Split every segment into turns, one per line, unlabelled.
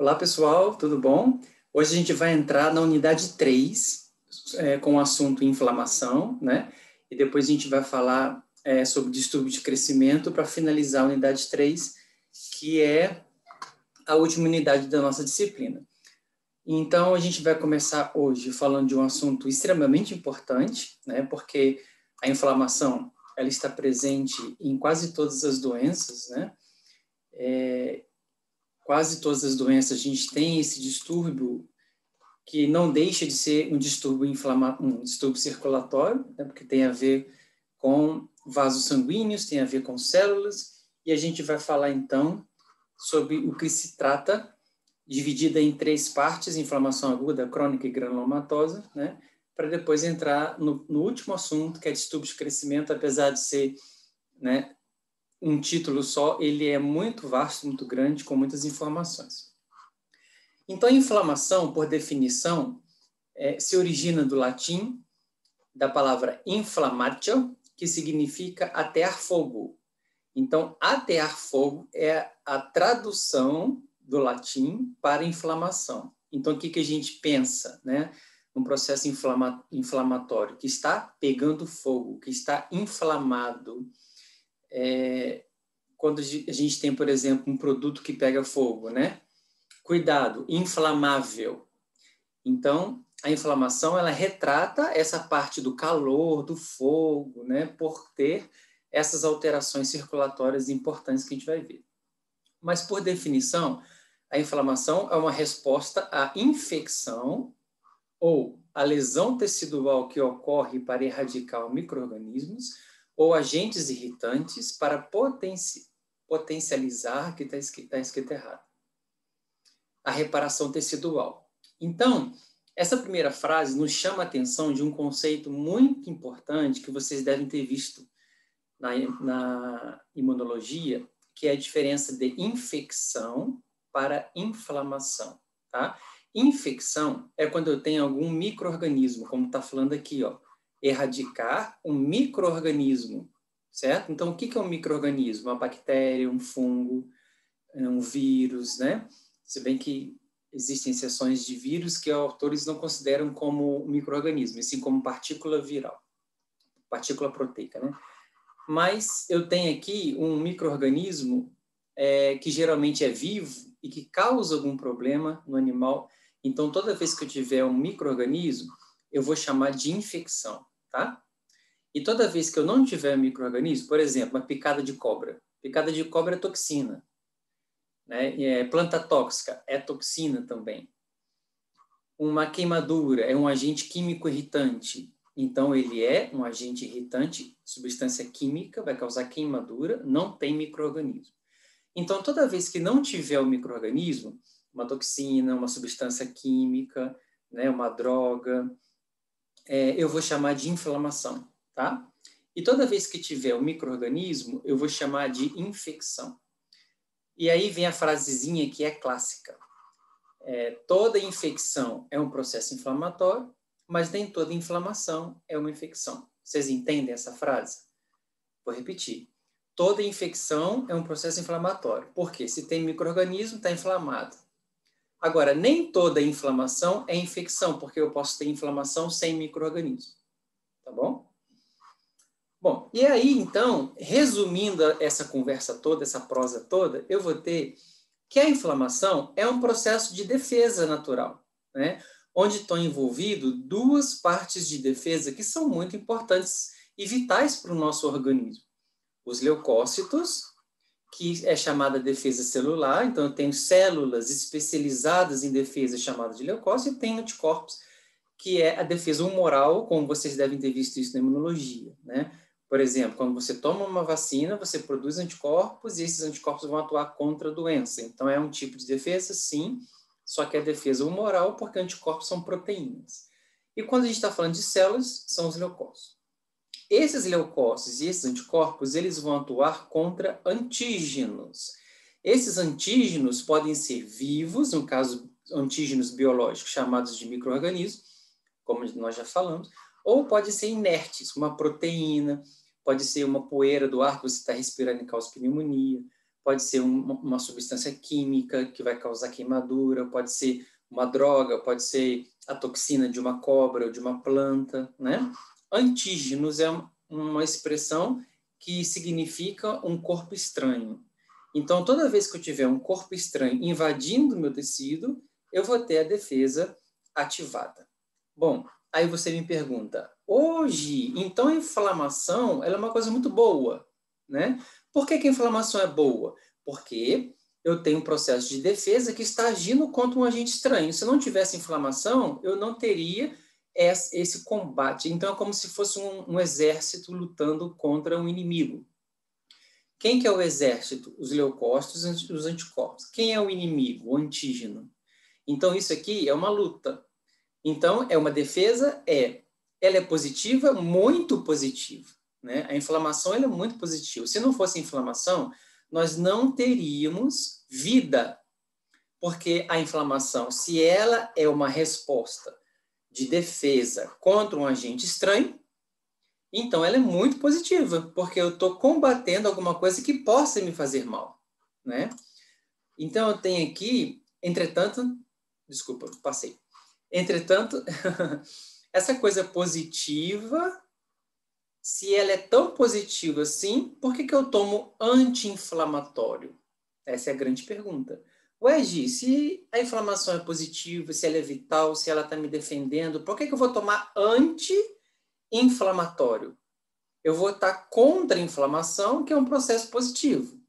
Olá, pessoal, tudo bom? Hoje a gente vai entrar na unidade 3, com o assunto inflamação, né? E depois a gente vai falar sobre distúrbio de crescimento para finalizar a unidade 3, que é a última unidade da nossa disciplina. Então, a gente vai começar hoje falando de um assunto extremamente importante, né? Porque a inflamação, ela está presente em quase todas as doenças, né? Quase todas as doenças a gente tem esse distúrbio que não deixa de ser um distúrbio um distúrbio circulatório, né, porque tem a ver com vasos sanguíneos, tem a ver com células, e a gente vai falar então sobre o que se trata, dividida em 3 partes: inflamação aguda, crônica e granulomatosa, né, para depois entrar no último assunto, que é distúrbio de crescimento. Apesar de ser, né, um título só, ele é muito vasto, muito grande, com muitas informações. Então, a inflamação, por definição, se origina do latim, da palavra inflammatio, que significa atear fogo. Então, atear fogo é a tradução do latim para inflamação. Então, o que a gente pensa, né? Um processo inflamatório que está pegando fogo, que está inflamado. Quando a gente tem, por exemplo, um produto que pega fogo, né? Cuidado, inflamável. Então, a inflamação, ela retrata essa parte do calor, do fogo, né, por ter essas alterações circulatórias importantes que a gente vai ver. Mas, por definição, a inflamação é uma resposta à infecção ou à lesão tecidual que ocorre para erradicar micro-organismos ou agentes irritantes para potencializar, que está escrito errado, a reparação tecidual. Então, essa primeira frase nos chama a atenção de um conceito muito importante que vocês devem ter visto na imunologia, que é a diferença de infecção para inflamação, tá? Infecção é quando eu tenho algum micro-organismo, como está falando aqui, ó, erradicar um micro-organismo, certo? Então, o que é um micro-organismo? Uma bactéria, um fungo, um vírus, né? Se bem que existem seções de vírus que autores não consideram como micro-organismo, e sim como partícula viral, partícula proteica, né? Mas eu tenho aqui um micro-organismo que geralmente é vivo e que causa algum problema no animal. Então, toda vez que eu tiver um micro-organismo, eu vou chamar de infecção, tá? E toda vez que eu não tiver um micro-organismo, por exemplo, uma picada de cobra é toxina, né? Planta tóxica é toxina também. Uma queimadura é um agente químico irritante. Então, ele é um agente irritante, substância química, vai causar queimadura, não tem micro-organismo. Então, toda vez que não tiver o micro-organismo, uma toxina, uma substância química, né, uma droga, eu vou chamar de inflamação, tá? E toda vez que tiver o micro-organismo, eu vou chamar de infecção. E aí vem a frasezinha que é clássica. Toda infecção é um processo inflamatório, mas nem toda inflamação é uma infecção. Vocês entendem essa frase? Vou repetir. Toda infecção é um processo inflamatório. Por quê? Se tem micro-organismo, está inflamado. Agora, nem toda inflamação é infecção, porque eu posso ter inflamação sem micro-organismo. Tá bom? Bom, e aí, então, resumindo essa conversa toda, essa prosa toda, eu vou ter que a inflamação é um processo de defesa natural, né? Onde estão envolvidas 2 partes de defesa que são muito importantes e vitais para o nosso organismo. Os leucócitos, que é chamada defesa celular, então eu tenho células especializadas em defesa chamadas de leucócitos, e tenho anticorpos, que é a defesa humoral, como vocês devem ter visto isso na imunologia, né? Por exemplo, quando você toma uma vacina, você produz anticorpos e esses anticorpos vão atuar contra a doença. Então, é um tipo de defesa, sim, só que é defesa humoral, porque anticorpos são proteínas. E quando a gente está falando de células, são os leucócitos. Esses leucócitos e esses anticorpos, eles vão atuar contra antígenos. Esses antígenos podem ser vivos, no caso, antígenos biológicos chamados de micro-organismos, como nós já falamos, ou pode ser inertes, uma proteína, pode ser uma poeira do ar que você está respirando e causa pneumonia, pode ser uma substância química que vai causar queimadura, pode ser uma droga, pode ser a toxina de uma cobra ou de uma planta, né? Antígenos é uma expressão que significa um corpo estranho. Então, toda vez que eu tiver um corpo estranho invadindo o meu tecido, eu vou ter a defesa ativada. Bom, aí você me pergunta, hoje, então a inflamação ela é uma coisa muito boa, né? Por que a inflamação é boa? Porque eu tenho um processo de defesa que está agindo contra um agente estranho. Se eu não tivesse inflamação, eu não teria esse combate. Então, é como se fosse um exército lutando contra um inimigo. Quem que é o exército? Os leucócitos e os anticorpos. Quem é o inimigo? O antígeno. Então, isso aqui é uma luta. Então, é uma defesa? Ela é positiva? Muito positiva. Né? A inflamação ela é muito positiva. Se não fosse inflamação, nós não teríamos vida. Porque a inflamação, se ela é uma resposta de defesa contra um agente estranho, então ela é muito positiva, porque eu estou combatendo alguma coisa que possa me fazer mal, né? Então eu tenho aqui, entretanto, desculpa, passei. Entretanto, essa coisa positiva, se ela é tão positiva assim, por que eu tomo anti-inflamatório? Essa é a grande pergunta. Ué, Gi, se a inflamação é positiva, se ela é vital, se ela está me defendendo, por que eu vou tomar anti-inflamatório? Eu vou estar contra a inflamação, que é um processo positivo.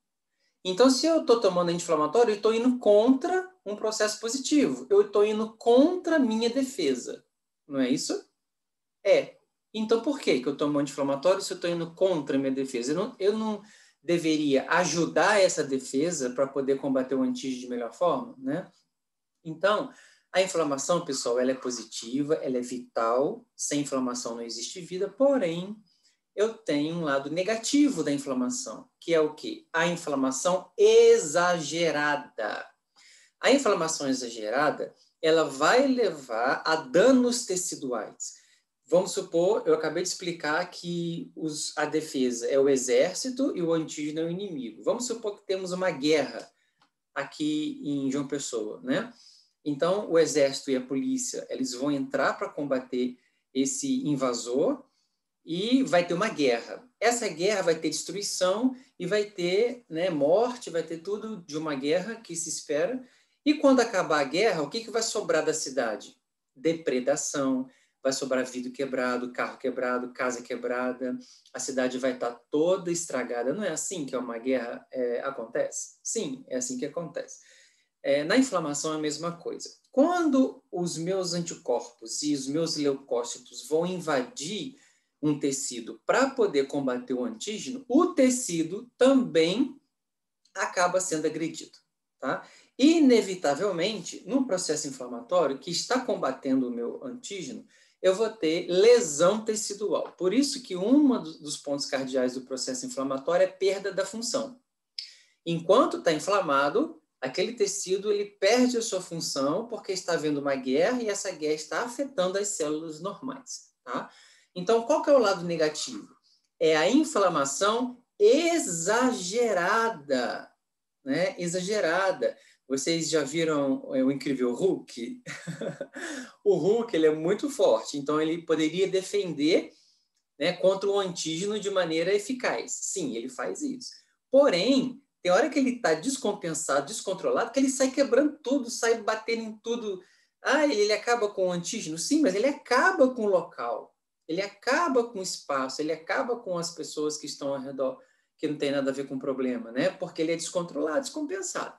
Então, se eu estou tomando anti-inflamatório, eu estou indo contra um processo positivo. Eu estou indo contra a minha defesa. Não é isso? É. Então, por que eu tomo anti-inflamatório se eu estou indo contra a minha defesa? Eu não deveria ajudar essa defesa para poder combater o antígeno de melhor forma, né? Então, a inflamação, pessoal, ela é positiva, ela é vital. Sem inflamação não existe vida, porém, eu tenho um lado negativo da inflamação, que é o quê? A inflamação exagerada. A inflamação exagerada, ela vai levar a danos teciduais. Vamos supor, eu acabei de explicar que a defesa é o exército e o antígeno é o inimigo. Vamos supor que temos uma guerra aqui em João Pessoa, né? Então, o exército e a polícia, eles vão entrar para combater esse invasor, e vai ter uma guerra. Essa guerra vai ter destruição e vai ter, né, morte, vai ter tudo de uma guerra que se espera. E quando acabar a guerra, o que vai sobrar da cidade? Depredação, vai sobrar vidro quebrado, carro quebrado, casa quebrada, a cidade vai estar toda estragada. Não é assim que uma guerra acontece? Sim, é assim que acontece. Na inflamação é a mesma coisa. Quando os meus anticorpos e os meus leucócitos vão invadir um tecido para poder combater o antígeno, o tecido também acaba sendo agredido, tá? Inevitavelmente, no processo inflamatório que está combatendo o meu antígeno, eu vou ter lesão tecidual. Por isso que um dos pontos cardeais do processo inflamatório é perda da função. Enquanto está inflamado, aquele tecido ele perde a sua função porque está havendo uma guerra e essa guerra está afetando as células normais, tá? Então, qual que é o lado negativo? É a inflamação exagerada, né? Exagerada. Vocês já viram o incrível Hulk? O Hulk ele é muito forte, então ele poderia defender, né, contra o antígeno de maneira eficaz. Sim, ele faz isso. Porém, tem hora que ele está descompensado, descontrolado, que ele sai quebrando tudo, sai batendo em tudo. Ah, ele acaba com o antígeno? Sim, mas ele acaba com o local. Ele acaba com o espaço, ele acaba com as pessoas que estão ao redor, que não tem nada a ver com o problema, né? Porque ele é descontrolado, descompensado.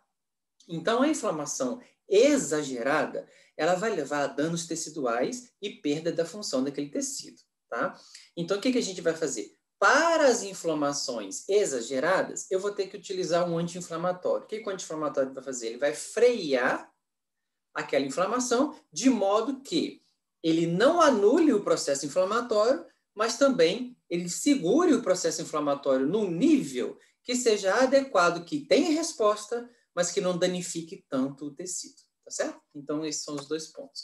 Então, a inflamação exagerada, ela vai levar a danos teciduais e perda da função daquele tecido, tá? Então, o que a gente vai fazer? Para as inflamações exageradas, eu vou ter que utilizar um anti-inflamatório. O que o anti-inflamatório vai fazer? Ele vai frear aquela inflamação de modo que ele não anule o processo inflamatório, mas também ele segure o processo inflamatório num nível que seja adequado, que tenha resposta, mas que não danifique tanto o tecido, tá certo? Então, esses são os dois pontos.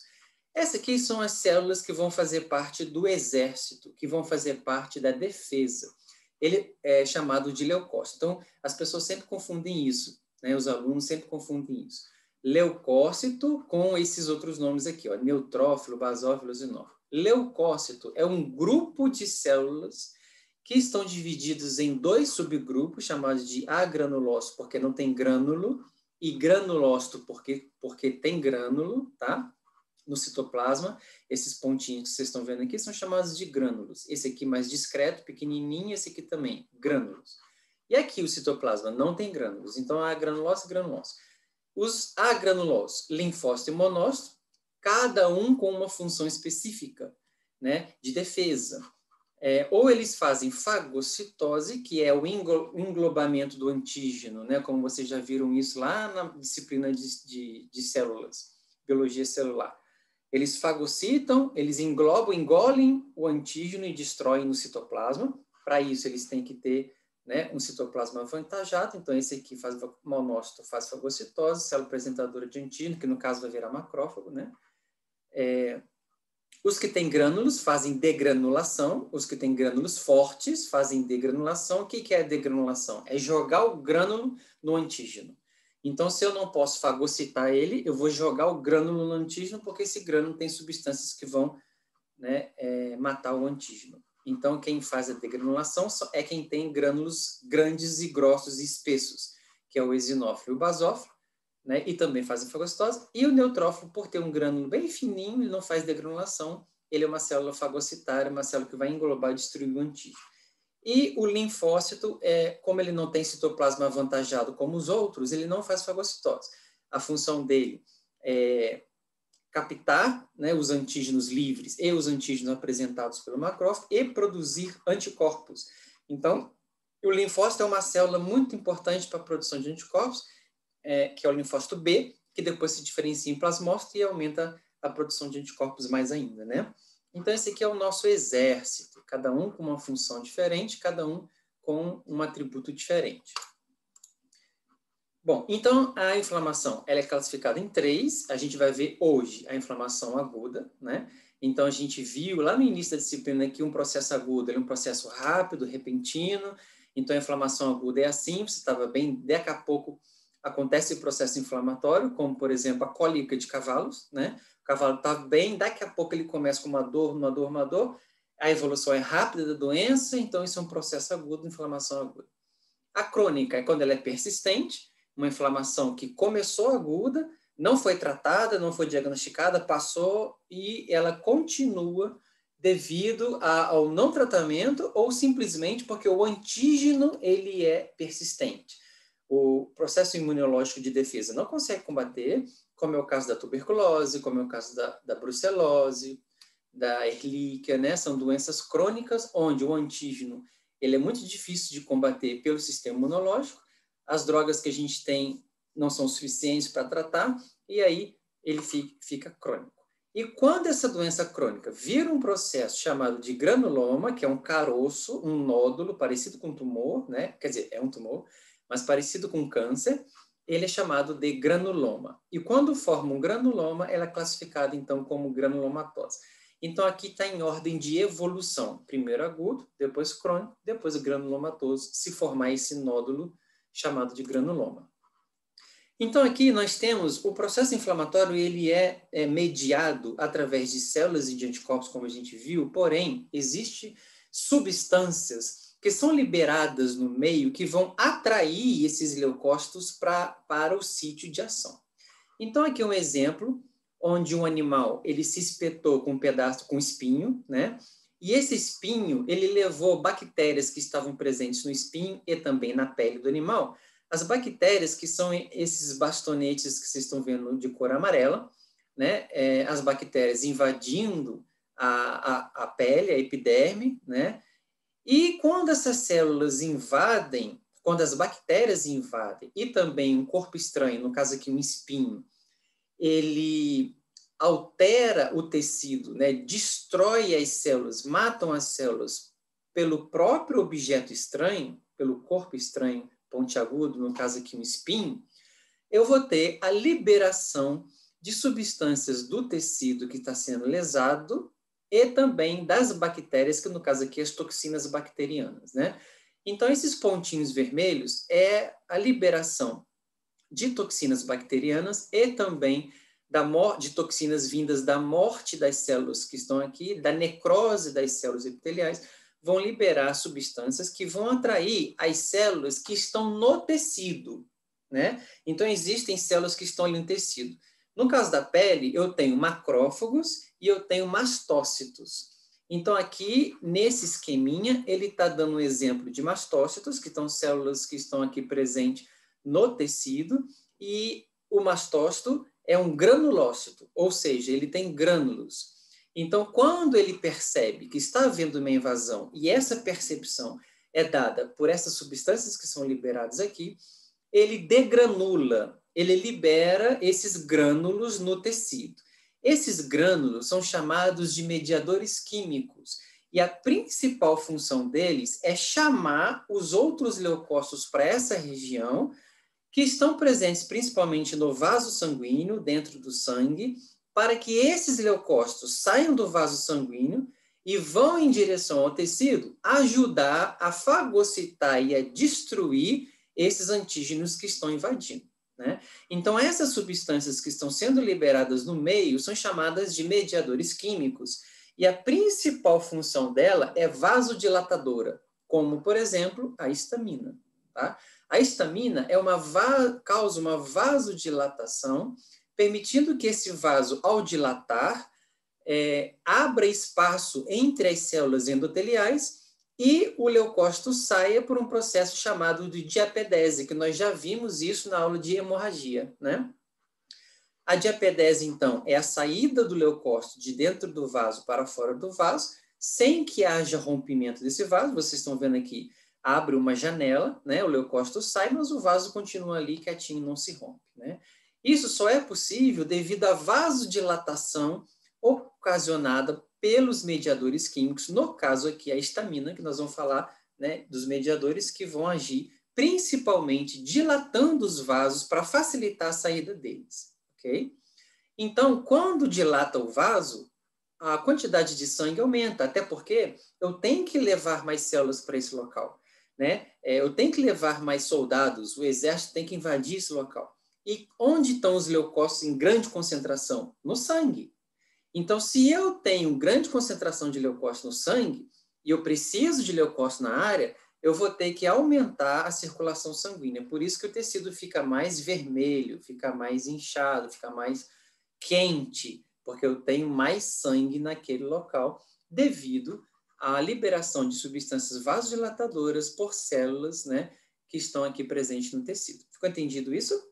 Essas aqui são as células que vão fazer parte do exército, que vão fazer parte da defesa. ele é chamado de leucócito. Então, as pessoas sempre confundem isso, né? Os alunos sempre confundem isso. Leucócito com esses outros nomes aqui, ó, neutrófilo, basófilo, eosinófilo. Leucócito é um grupo de células que estão divididos em 2 subgrupos, chamados de agranulócito, porque não tem grânulo, e granulócito, porque tem grânulo, tá? No citoplasma, esses pontinhos que vocês estão vendo aqui são chamados de grânulos. Esse aqui mais discreto, pequenininho, esse aqui também, grânulos. E aqui o citoplasma não tem grânulos, então há granulócito e granulócito. Os agranulócitos, linfócito e monócito, cada um com uma função específica, né, de defesa. Ou eles fazem fagocitose, que é o englobamento do antígeno, né, como vocês já viram isso lá na disciplina de células, biologia celular. Eles fagocitam, eles engolem o antígeno e destroem no citoplasma. Para isso, eles têm que ter, né, um citoplasma avantajado. Então, esse aqui monócito faz fagocitose, célula apresentadora de antígeno, que no caso vai virar macrófago, né? Os que têm grânulos fazem degranulação, os que têm grânulos fortes fazem degranulação. O que é degranulação? É jogar o grânulo no antígeno. Então, se eu não posso fagocitar ele, eu vou jogar o grânulo no antígeno, porque esse grânulo tem substâncias que vão, né, matar o antígeno. Então, quem faz a degranulação é quem tem grânulos grandes e grossos e espessos, que é o eosinófilo e o basófilo, né, e também faz a fagocitose. E o neutrófilo, por ter um grânulo bem fininho, ele não faz degranulação, ele é uma célula fagocitária, uma célula que vai englobar e destruir o antígeno. E o linfócito, como ele não tem citoplasma avantajado como os outros, ele não faz fagocitose. A função dele é captar, né, os antígenos livres e os antígenos apresentados pelo macrófago e produzir anticorpos. Então, o linfócito é uma célula muito importante para a produção de anticorpos, que é o linfócito B, que depois se diferencia em plasmócito e aumenta a produção de anticorpos mais ainda, né? Então, esse aqui é o nosso exército, cada um com uma função diferente, cada um com um atributo diferente. Bom, então a inflamação ela é classificada em 3, a gente vai ver hoje a inflamação aguda, né? Então, a gente viu lá no início da disciplina que um processo agudo é um processo rápido, repentino, então a inflamação aguda é assim, você estava bem, daqui a pouco acontece o processo inflamatório, como, por exemplo, a cólica de cavalos, né? O cavalo está bem, daqui a pouco ele começa com uma dor, a evolução é rápida da doença, então isso é um processo agudo, inflamação aguda. A crônica é quando ela é persistente, uma inflamação que começou aguda, não foi tratada, não foi diagnosticada, passou e ela continua devido ao não tratamento ou simplesmente porque o antígeno ele é persistente. O processo imunológico de defesa não consegue combater, como é o caso da tuberculose, como é o caso da brucelose, da Ehrlichia, né? São doenças crônicas onde o antígeno ele é muito difícil de combater pelo sistema imunológico, as drogas que a gente tem não são suficientes para tratar, e aí ele fica crônico. E quando essa doença crônica vira um processo chamado de granuloma, que é um caroço, um nódulo parecido com tumor, né? Quer dizer, é um tumor, mas parecido com câncer, ele é chamado de granuloma. E quando forma um granuloma, ela é classificada, então, como granulomatose. Então, aqui está em ordem de evolução. Primeiro agudo, depois crônico, depois granulomatoso, se formar esse nódulo chamado de granuloma. Então, aqui nós temos o processo inflamatório, ele é mediado através de células e de anticorpos, como a gente viu, porém, existem substâncias que são liberadas no meio que vão atrair esses leucócitos para o sítio de ação. Então, aqui um exemplo onde um animal ele se espetou com um pedaço com espinho, né? E esse espinho ele levou bactérias que estavam presentes no espinho e também na pele do animal. As bactérias que são esses bastonetes que vocês estão vendo de cor amarela, né? As bactérias invadindo a pele, a epiderme, né? E quando essas células invadem, quando as bactérias invadem e também um corpo estranho, no caso aqui um espinho, ele altera o tecido, né? Destrói as células, matam as células pelo próprio objeto estranho, pelo corpo estranho pontiagudo, no caso aqui um espinho, eu vou ter a liberação de substâncias do tecido que está sendo lesado e também das bactérias, que no caso aqui as toxinas bacterianas, né? Então, esses pontinhos vermelhos é a liberação de toxinas bacterianas e também de toxinas vindas da morte das células que estão aqui, da necrose das células epiteliais, vão liberar substâncias que vão atrair as células que estão no tecido, né? Então, existem células que estão ali no tecido. No caso da pele, eu tenho macrófagos e eu tenho mastócitos. Então, aqui, nesse esqueminha, ele está dando um exemplo de mastócitos, que são células que estão aqui presentes no tecido, e o mastócito é um granulócito, ou seja, ele tem grânulos. Então, quando ele percebe que está havendo uma invasão, e essa percepção é dada por essas substâncias que são liberadas aqui, ele degranula, ele libera esses grânulos no tecido. Esses grânulos são chamados de mediadores químicos, e a principal função deles é chamar os outros leucócitos para essa região, que estão presentes principalmente no vaso sanguíneo, dentro do sangue, para que esses leucócitos saiam do vaso sanguíneo e vão em direção ao tecido, ajudar a fagocitar e a destruir esses antígenos que estão invadindo, né? Então, essas substâncias que estão sendo liberadas no meio são chamadas de mediadores químicos, e a principal função dela é vasodilatadora, como, por exemplo, a histamina, tá? A histamina causa uma vasodilatação, permitindo que esse vaso, ao dilatar, abra espaço entre as células endoteliais e o leucócito saia por um processo chamado de diapedese, que nós já vimos isso na aula de hemorragia, né? A diapedese, então, é a saída do leucócito de dentro do vaso para fora do vaso, sem que haja rompimento desse vaso. Vocês estão vendo aqui, abre uma janela, né? O leucócito sai, mas o vaso continua ali quietinho, não se rompe, né? Isso só é possível devido à vasodilatação ocasionada pelos mediadores químicos, no caso aqui a histamina, que nós vamos falar, né, dos mediadores que vão agir principalmente dilatando os vasos para facilitar a saída deles, ok? Então, quando dilata o vaso, a quantidade de sangue aumenta, até porque eu tenho que levar mais células para esse local, né? Eu tenho que levar mais soldados, o exército tem que invadir esse local. E onde estão os leucócitos em grande concentração? No sangue. Então, se eu tenho grande concentração de leucócitos no sangue e eu preciso de leucócitos na área, eu vou ter que aumentar a circulação sanguínea. Por isso que o tecido fica mais vermelho, fica mais inchado, fica mais quente, porque eu tenho mais sangue naquele local devido à liberação de substâncias vasodilatadoras por células, né, que estão aqui presentes no tecido. Ficou entendido isso?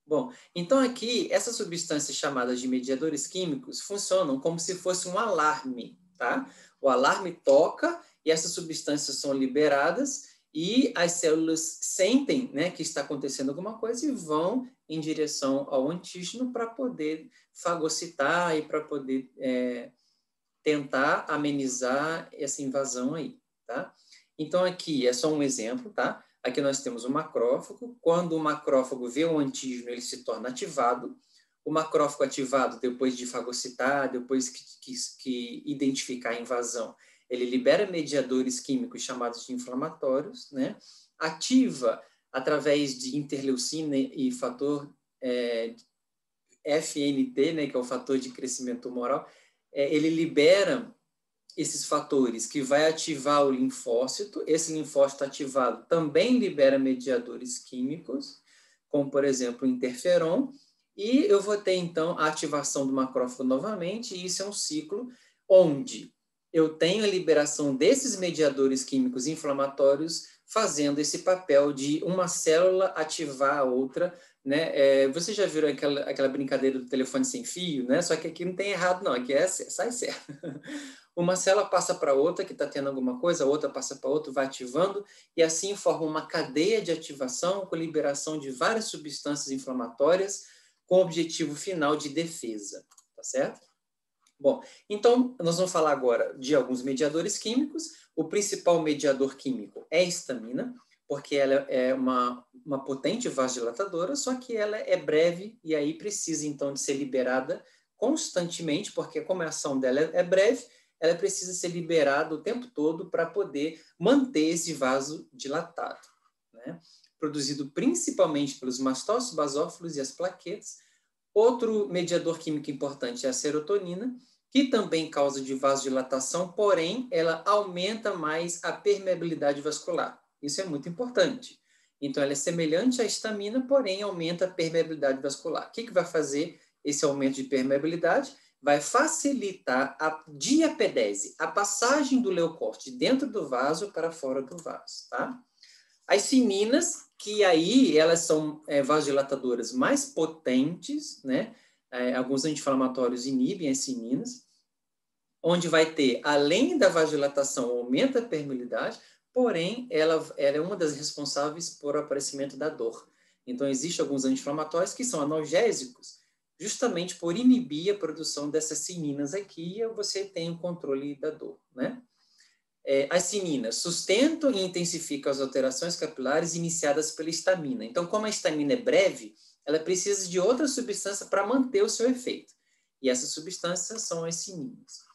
Bom, então aqui, essas substâncias chamadas de mediadores químicos funcionam como se fosse um alarme, tá? O alarme toca e essas substâncias são liberadas e as células sentem, né, que está acontecendo alguma coisa e vão em direção ao antígeno para poder fagocitar e para poder tentar amenizar essa invasão aí, tá? Então aqui é só um exemplo, tá? Aqui nós temos o macrófago. Quando o macrófago vê o antígeno, ele se torna ativado. O macrófago ativado, depois de fagocitar, depois que identificar a invasão, ele libera mediadores químicos chamados de inflamatórios, né? Ativa através de interleucina e fator FNT, né, que é o fator de crescimento tumoral, ele libera esses fatores que vai ativar o linfócito. Esse linfócito ativado também libera mediadores químicos, como, por exemplo, o interferon, e eu vou ter, então, a ativação do macrófago novamente, e isso é um ciclo onde eu tenho a liberação desses mediadores químicos inflamatórios fazendo esse papel de uma célula ativar a outra, né? Vocês já viram aquela brincadeira do telefone sem fio, né? Só que aqui não tem errado, não, aqui sai certo. Uma célula passa para outra que está tendo alguma coisa, a outra passa para outra, vai ativando, e assim forma uma cadeia de ativação com liberação de várias substâncias inflamatórias com o objetivo final de defesa, tá certo? Bom, então nós vamos falar agora de alguns mediadores químicos. O principal mediador químico é a histamina, porque ela é uma potente vasodilatadora, só que ela é breve e aí precisa então de ser liberada constantemente, porque como a ação dela é breve, ela precisa ser liberada o tempo todo para poder manter esse vaso dilatado, né? Produzido principalmente pelos mastócitos, basófilos e as plaquetas. Outro mediador químico importante é a serotonina, que também causa de vasodilatação, porém, ela aumenta mais a permeabilidade vascular. Isso é muito importante. Então, ela é semelhante à histamina, porém, aumenta a permeabilidade vascular. O que vai fazer esse aumento de permeabilidade? Vai facilitar a diapedese, a passagem do leucócito dentro do vaso para fora do vaso, tá? As cininas, que aí elas são vasodilatadoras mais potentes, né? Alguns anti-inflamatórios inibem as cininas, onde vai ter, além da vasodilatação, aumenta a permeabilidade, porém, ela é uma das responsáveis por o aparecimento da dor. Então, existem alguns anti-inflamatórios que são analgésicos, justamente por inibir a produção dessas cininas aqui, e você tem o controle da dor, né? As cininas sustentam e intensificam as alterações capilares iniciadas pela histamina. Então, como a histamina é breve, ela precisa de outra substância para manter o seu efeito. E essas substâncias são as cininas.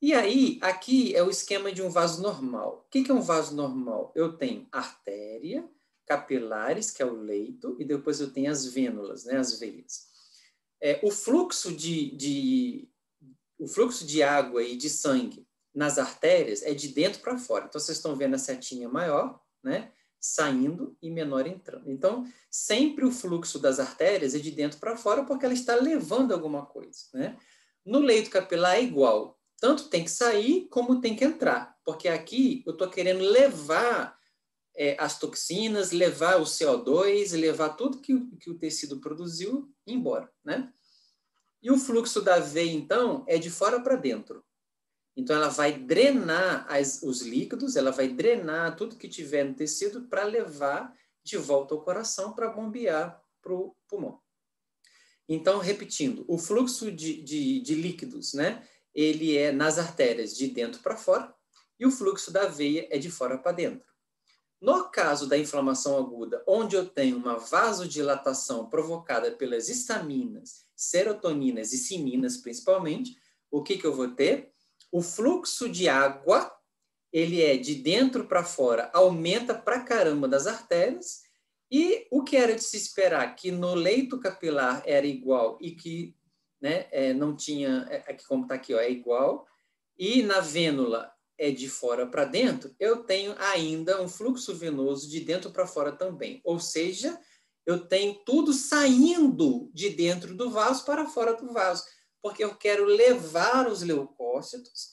E aí, aqui é o esquema de um vaso normal. O que é um vaso normal? Eu tenho artéria, capilares, que é o leito, e depois eu tenho as vênulas, né, as veias. O fluxo de água e de sangue nas artérias é de dentro para fora. Então, vocês estão vendo a setinha maior, né, saindo e menor entrando. Então, sempre o fluxo das artérias é de dentro para fora porque ela está levando alguma coisa, né? No leito capilar é igual. Tanto tem que sair como tem que entrar. Porque aqui eu estou querendo levar as toxinas, levar o CO2, levar tudo que o tecido produziu embora, né? E o fluxo da veia, então, é de fora para dentro. Então, ela vai drenar os líquidos, ela vai drenar tudo que tiver no tecido para levar de volta ao coração para bombear para o pulmão. Então, repetindo, o fluxo de líquidos, né? Ele é nas artérias de dentro para fora e o fluxo da veia é de fora para dentro. No caso da inflamação aguda, onde eu tenho uma vasodilatação provocada pelas histaminas, serotoninas e cininas, principalmente, o que eu vou ter? O fluxo de água, ele é de dentro para fora, aumenta pra caramba das artérias, e o que era de se esperar, que no leito capilar era igual e que, né, não tinha, aqui como está aqui, ó, é igual, e na vênula é de fora para dentro, eu tenho ainda um fluxo venoso de dentro para fora também. Ou seja, eu tenho tudo saindo de dentro do vaso para fora do vaso, porque eu quero levar os leucócitos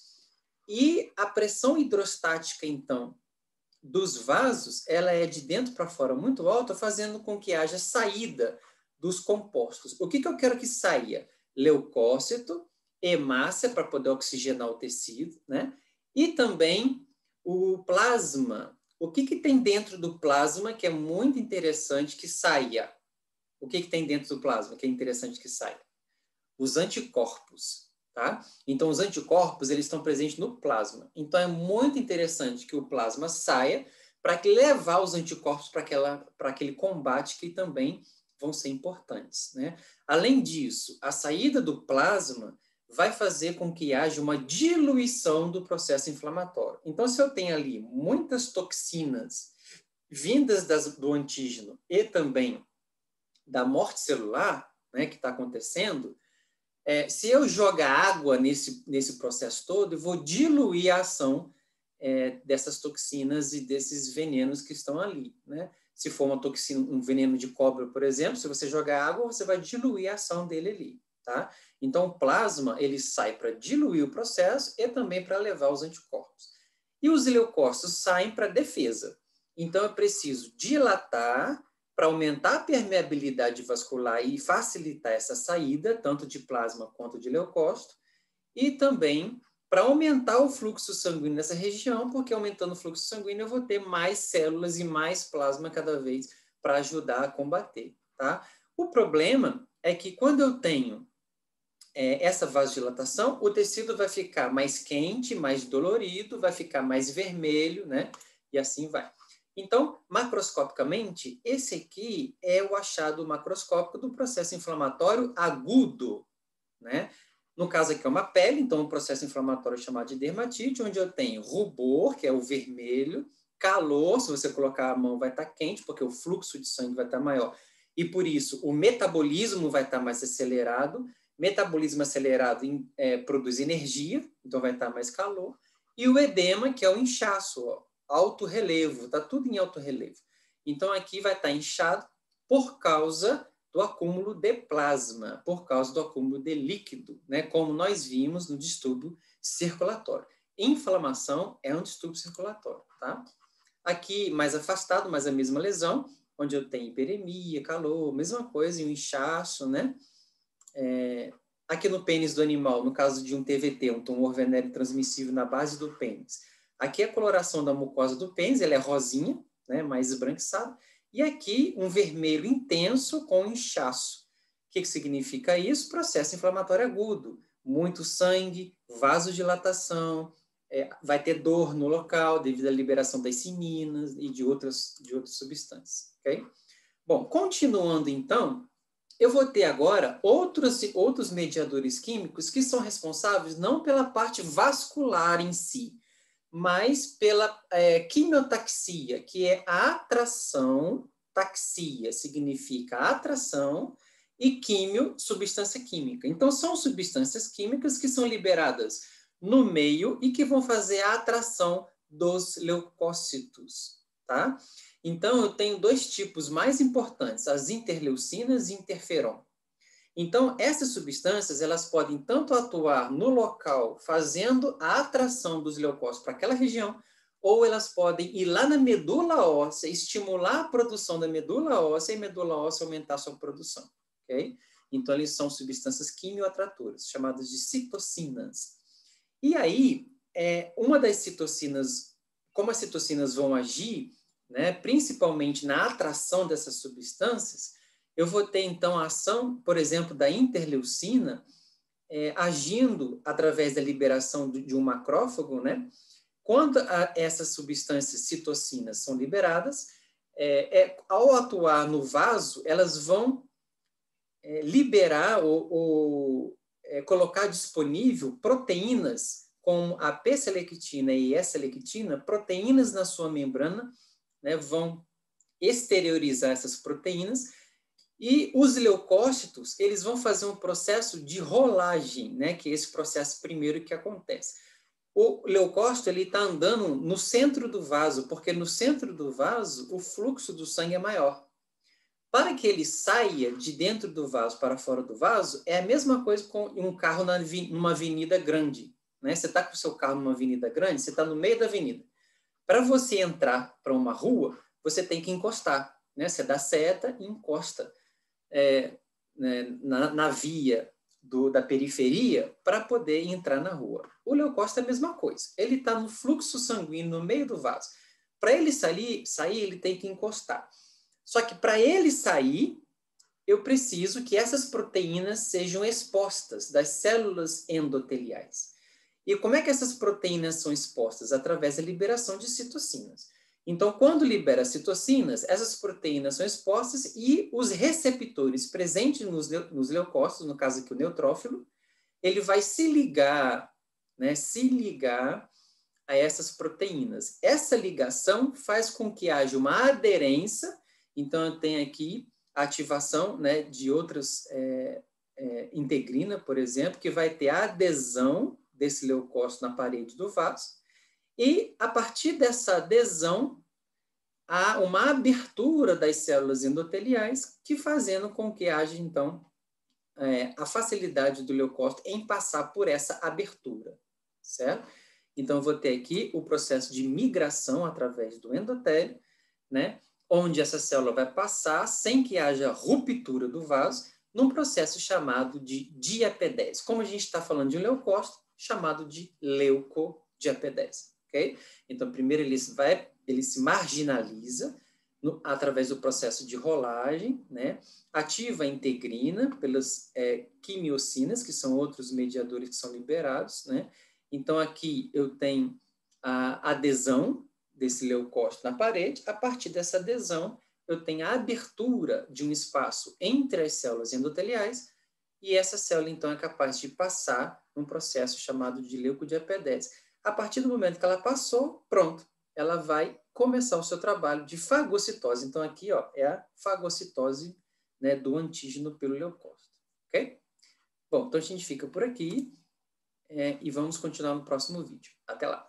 e a pressão hidrostática, então, dos vasos, ela é de dentro para fora muito alta, fazendo com que haja saída dos compostos. O que eu quero que saia? Leucócito, hemácia, para poder oxigenar o tecido, né? E também o plasma. O que tem dentro do plasma que é muito interessante que saia? O que tem dentro do plasma que é interessante que saia? Os anticorpos, tá? Então, os anticorpos, eles estão presentes no plasma. Então, é muito interessante que o plasma saia para levar os anticorpos para aquele combate que também vão ser importantes, né? Além disso, a saída do plasma vai fazer com que haja uma diluição do processo inflamatório. Então, se eu tenho ali muitas toxinas vindas do antígeno e também da morte celular, né, que está acontecendo, se eu jogar água nesse processo todo, eu vou diluir a ação dessas toxinas e desses venenos que estão ali, né? Se for uma toxina, um veneno de cobra, por exemplo, se você jogar água, você vai diluir a ação dele ali, tá? Então, o plasma, ele sai para diluir o processo e também para levar os anticorpos. E os leucócitos saem para defesa. Então, eu preciso dilatar para aumentar a permeabilidade vascular e facilitar essa saída, tanto de plasma quanto de leucócito, e também para aumentar o fluxo sanguíneo nessa região, porque aumentando o fluxo sanguíneo eu vou ter mais células e mais plasma cada vez para ajudar a combater, tá? O problema é que quando eu tenho essa vasodilatação, o tecido vai ficar mais quente, mais dolorido, vai ficar mais vermelho, né? E assim vai. Então, macroscopicamente, esse aqui é o achado macroscópico do processo inflamatório agudo, né? No caso aqui é uma pele, então um processo inflamatório chamado de dermatite, onde eu tenho rubor, que é o vermelho, calor, se você colocar a mão vai estar quente, porque o fluxo de sangue vai estar maior, e por isso o metabolismo vai estar mais acelerado. Metabolismo acelerado produz energia, então vai estar mais calor. E o edema, que é o inchaço, ó, alto relevo, está tudo em alto relevo. Então aqui vai estar inchado por causa do acúmulo de plasma, por causa do acúmulo de líquido, né? Como nós vimos no distúrbio circulatório. Inflamação é um distúrbio circulatório, tá? Aqui, mais afastado, mas a mesma lesão, onde eu tenho hiperemia, calor, mesma coisa, e um inchaço, né? Aqui no pênis do animal, no caso de um TVT, um tumor venéreo transmissível na base do pênis. Aqui a coloração da mucosa do pênis, ela é rosinha, né? Mais esbranquiçada. E aqui um vermelho intenso com inchaço. O que significa isso? Processo inflamatório agudo. Muito sangue, vasodilatação, vai ter dor no local devido à liberação das siminas e de outras substâncias. Okay? Bom, continuando então, eu vou ter agora outros mediadores químicos que são responsáveis não pela parte vascular em si, mas pela quimiotaxia, que é a atração, taxia significa atração, e químio, substância química. Então, são substâncias químicas que são liberadas no meio e que vão fazer a atração dos leucócitos, tá? Então, eu tenho dois tipos mais importantes, as interleucinas e interferon. Então, essas substâncias, elas podem tanto atuar no local, fazendo a atração dos leucócitos para aquela região, ou elas podem ir lá na medula óssea, estimular a produção da medula óssea e a medula óssea aumentar a sua produção. Okay? Então, eles são substâncias quimioatratoras, chamadas de citocinas. E aí, uma das citocinas, como as citocinas vão agir, né, principalmente na atração dessas substâncias, eu vou ter, então, a ação, por exemplo, da interleucina, agindo através da liberação de um macrófago, né? Quando essas substâncias citocinas são liberadas, ao atuar no vaso, elas vão liberar ou colocar disponível proteínas como a P-selectina e S-selectina, proteínas na sua membrana, né, vão exteriorizar essas proteínas, e os leucócitos, eles vão fazer um processo de rolagem, né, que é esse processo primeiro que acontece. O leucócito, ele está andando no centro do vaso, porque no centro do vaso o fluxo do sangue é maior. Para que ele saia de dentro do vaso para fora do vaso, é a mesma coisa com um carro numa avenida grande. Né? Você está com o seu carro numa avenida grande, você está no meio da avenida. Para você entrar para uma rua, você tem que encostar. Né? Você dá seta e encosta na via da periferia para poder entrar na rua. O leucócito é a mesma coisa. Ele está no fluxo sanguíneo no meio do vaso. Para ele sair, ele tem que encostar. Só que para ele sair, eu preciso que essas proteínas sejam expostas das células endoteliais. E como é que essas proteínas são expostas? Através da liberação de citocinas. Então, quando libera citocinas, essas proteínas são expostas e os receptores presentes nos leucócitos, no caso aqui o neutrófilo, ele vai se ligar, né, a essas proteínas. Essa ligação faz com que haja uma aderência. Então, eu tenho aqui a ativação, né, de outras integrina, por exemplo, que vai ter a adesão desse leucócito na parede do vaso, e a partir dessa adesão, há uma abertura das células endoteliais, que fazendo com que haja, então, a facilidade do leucócito em passar por essa abertura, certo? Então, eu vou ter aqui o processo de migração através do endotélio, né? Onde essa célula vai passar sem que haja ruptura do vaso, num processo chamado de diapedese. Como a gente está falando de leucócito, chamado de leucodiapedese, ok? Então, primeiro ele se marginaliza através do processo de rolagem, né? Ativa a integrina pelas quimiocinas, que são outros mediadores que são liberados, né? Então, aqui eu tenho a adesão desse leucócito na parede. A partir dessa adesão, eu tenho a abertura de um espaço entre as células endoteliais, e essa célula, então, é capaz de passar num processo chamado de leucodiapedese. A partir do momento que ela passou, pronto, ela vai começar o seu trabalho de fagocitose. Então, aqui ó, é a fagocitose, né, do antígeno pelo leucócito. Ok? Bom, então a gente fica por aqui e vamos continuar no próximo vídeo. Até lá!